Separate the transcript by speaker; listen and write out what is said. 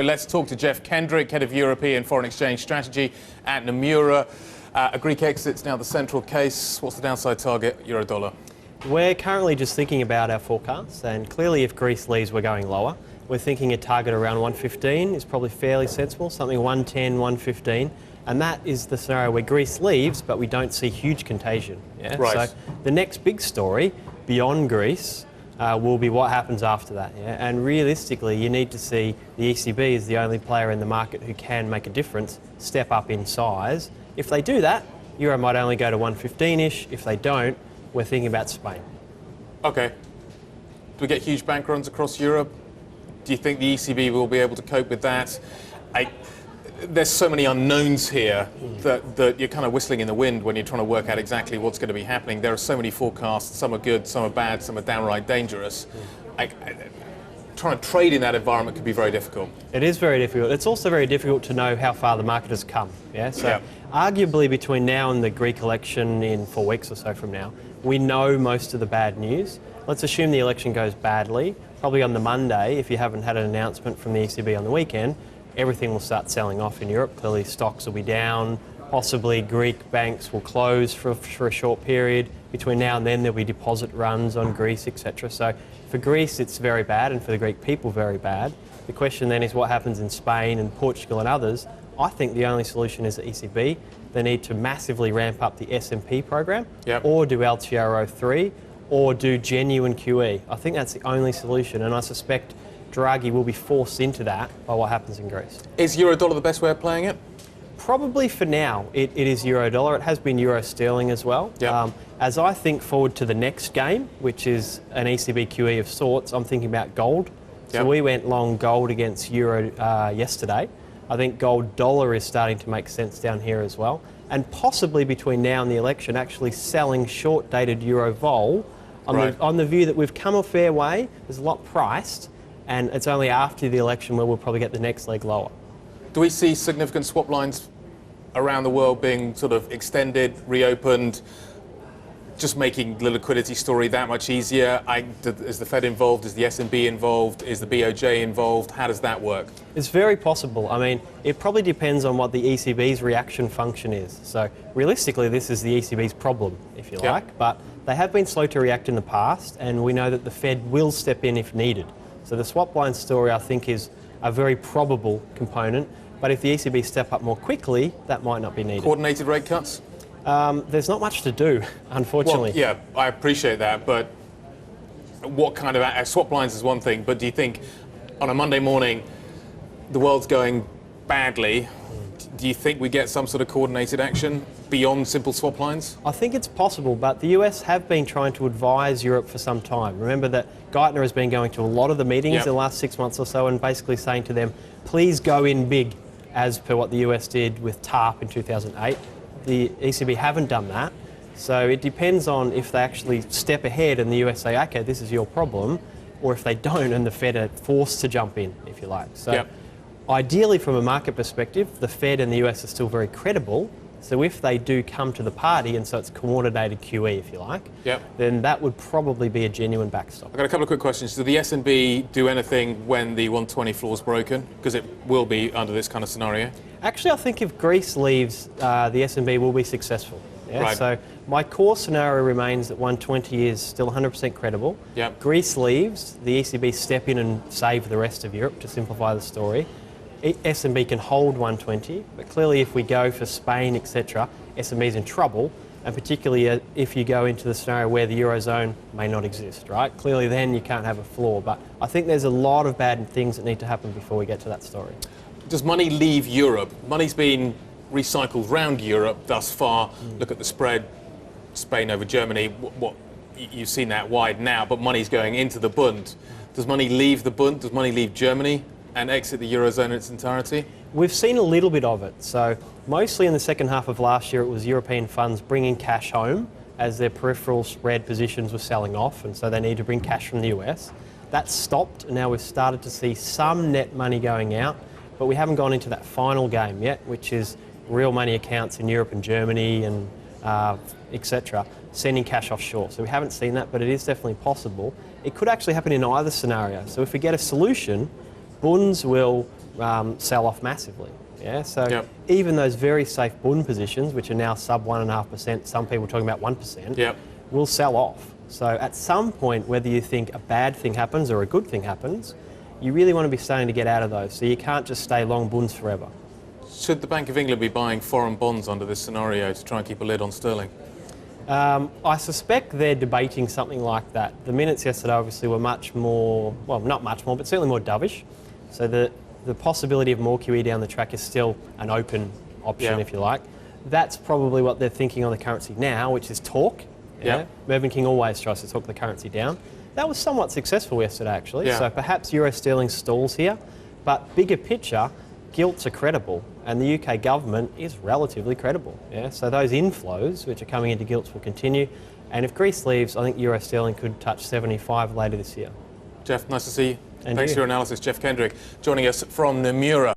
Speaker 1: Let's talk to Geoff Kendrick, Head of European Foreign Exchange Strategy at Nomura. A Greek exit's now the central case. What's the downside target, euro-dollar?
Speaker 2: We're currently just thinking about our forecasts, and clearly if Greece leaves, we're going lower. We're thinking a target around 115 is probably fairly sensible, something 110, 115. And that is the scenario where Greece leaves, but we don't see huge contagion. Yeah?
Speaker 1: Right.
Speaker 2: So the next big story beyond Greece will be what happens after that. Yeah? And realistically, you need to see the ECB as the only player in the market who can make a difference, step up in size. If they do that, euro might only go to 115-ish. If they don't, we're thinking about Spain.
Speaker 1: Okay. Do we get huge bank runs across Europe? Do you think the ECB will be able to cope with that? There's so many unknowns here that you're kind of whistling in the wind when you're trying to work out exactly what's going to be happening. There are so many forecasts. Some are good, some are bad, some are downright dangerous. Trying to trade in that environment could be very difficult.
Speaker 2: It is very difficult. It's also very difficult to know how far the market has come. Yeah. So arguably between now and the Greek election in 4 weeks or so from now, we know most of the bad news. Let's assume the election goes badly. Probably on the Monday, if you haven't had an announcement from the ECB on the weekend, everything will start selling off in Europe. Clearly stocks will be down. Possibly Greek banks will close for a short period. Between now and then there'll be deposit runs on Greece, etc. So for Greece it's very bad, and for the Greek people very bad. The question then is what happens in Spain and Portugal and others. I think the only solution is the ECB. They need to massively ramp up the S&P program, or do LTRO 3, or do genuine QE. I think that's the only solution, and I suspect Draghi will be forced into that by what happens in Greece.
Speaker 1: Is euro-dollar the best way of playing it?
Speaker 2: Probably for now it is euro-dollar. It has been euro-sterling as well. As I think forward to the next game, which is an ECB QE of sorts, I'm thinking about gold. So we went long gold against euro yesterday. I think gold-dollar is starting to make sense down here as well. And possibly between now and the election, actually selling short-dated euro-vol on the view that we've come a fair way, there's a lot priced, and it's only after the election where we'll probably get the next leg lower.
Speaker 1: Do we see significant swap lines around the world being sort of extended, reopened, just making the liquidity story that much easier? Is the Fed involved? Is the S&B involved? Is the BOJ involved? How does that work?
Speaker 2: It's very possible. I mean, it probably depends on what the ECB's reaction function is. So realistically, this is the ECB's problem, if you like, but they have been slow to react in the past, and we know that the Fed will step in if needed. So the swap line story, I think, is a very probable component, but if the ECB step up more quickly, that might not be needed.
Speaker 1: Coordinated rate cuts?
Speaker 2: There's not much to do, unfortunately.
Speaker 1: Well, yeah, I appreciate that, but what kind of swap lines is one thing, but do you think on a Monday morning the world's going badly, do you think we get some sort of coordinated action beyond simple swap lines?
Speaker 2: I think it's possible, but the US have been trying to advise Europe for some time. Remember that Geithner has been going to a lot of the meetings in the last 6 months or so and basically saying to them, please go in big, as per what the US did with TARP in 2008. The ECB haven't done that, so it depends on if they actually step ahead and the US say, okay, this is your problem, or if they don't and the Fed are forced to jump in, if you like. So ideally, from a market perspective, the Fed and the US are still very credible. So if they do come to the party, and so it's coordinated QE, if you like, then that would probably be a genuine backstop.
Speaker 1: I've got a couple of quick questions. Does the S&B do anything when the 120 floor is broken? Because it will be under this kind of scenario.
Speaker 2: Actually, I think if Greece leaves, the S&B will be successful. So my core scenario remains that 120 is still 100% credible. Greece leaves, the ECB step in and save the rest of Europe, to simplify the story. S&B can hold 120, but clearly if we go for Spain, etc., S&B is in trouble, and particularly if you go into the scenario where the Eurozone may not exist, right? Clearly then you can't have a floor, but I think there's a lot of bad things that need to happen before we get to that story.
Speaker 1: Does money leave Europe? Money's been recycled round Europe thus far. Look at the spread, Spain over Germany, you've seen that wide now, but money's going into the Bund. Does money leave the Bund? Does money leave Germany and exit the Eurozone in its entirety?
Speaker 2: We've seen a little bit of it. So mostly in the second half of last year, it was European funds bringing cash home as their peripheral spread positions were selling off, and so they need to bring cash from the US. That stopped, and now we've started to see some net money going out, but we haven't gone into that final game yet, which is real money accounts in Europe and Germany and etc., sending cash offshore. So we haven't seen that, but it is definitely possible. It could actually happen in either scenario. So if we get a solution, bunds will sell off massively. Yeah, so
Speaker 1: Yep.
Speaker 2: even those very safe bond positions, which are now sub 1.5%, some people talking about 1%,
Speaker 1: Yep.
Speaker 2: will sell off. So at some point, whether you think a bad thing happens or a good thing happens, you really want to be starting to get out of those. So you can't just stay long bonds forever.
Speaker 1: Should the Bank of England be buying foreign bonds under this scenario to try and keep a lid on sterling?
Speaker 2: I suspect they're debating something like that. The minutes yesterday obviously were much more, well, not much more, but certainly more dovish. So the possibility of more QE down the track is still an open option,
Speaker 1: Yeah.
Speaker 2: if you like. That's probably what they're thinking on the currency now, which is talk.
Speaker 1: Yeah.
Speaker 2: Mervyn King always tries to talk the currency down. That was somewhat successful yesterday, actually.
Speaker 1: Yeah.
Speaker 2: So perhaps euro sterling stalls here, but bigger picture, gilts are credible, and the UK government is relatively credible. Yeah. So those inflows, which are coming into gilts, will continue. And if Greece leaves, I think euro sterling could touch 75 later this year.
Speaker 1: Geoff, nice to see you.
Speaker 2: And
Speaker 1: Thanks
Speaker 2: you.
Speaker 1: for your analysis. Geoff Kendrick joining us from Nomura.